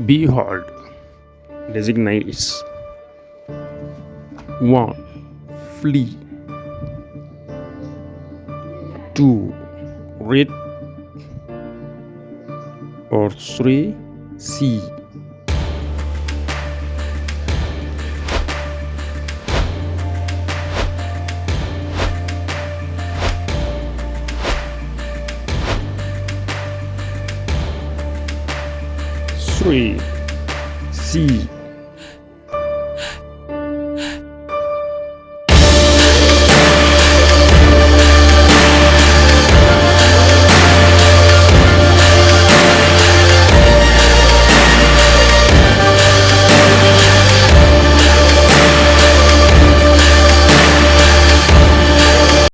Behold designates 1. Flee, 2. Read, or 3. See. Three, see.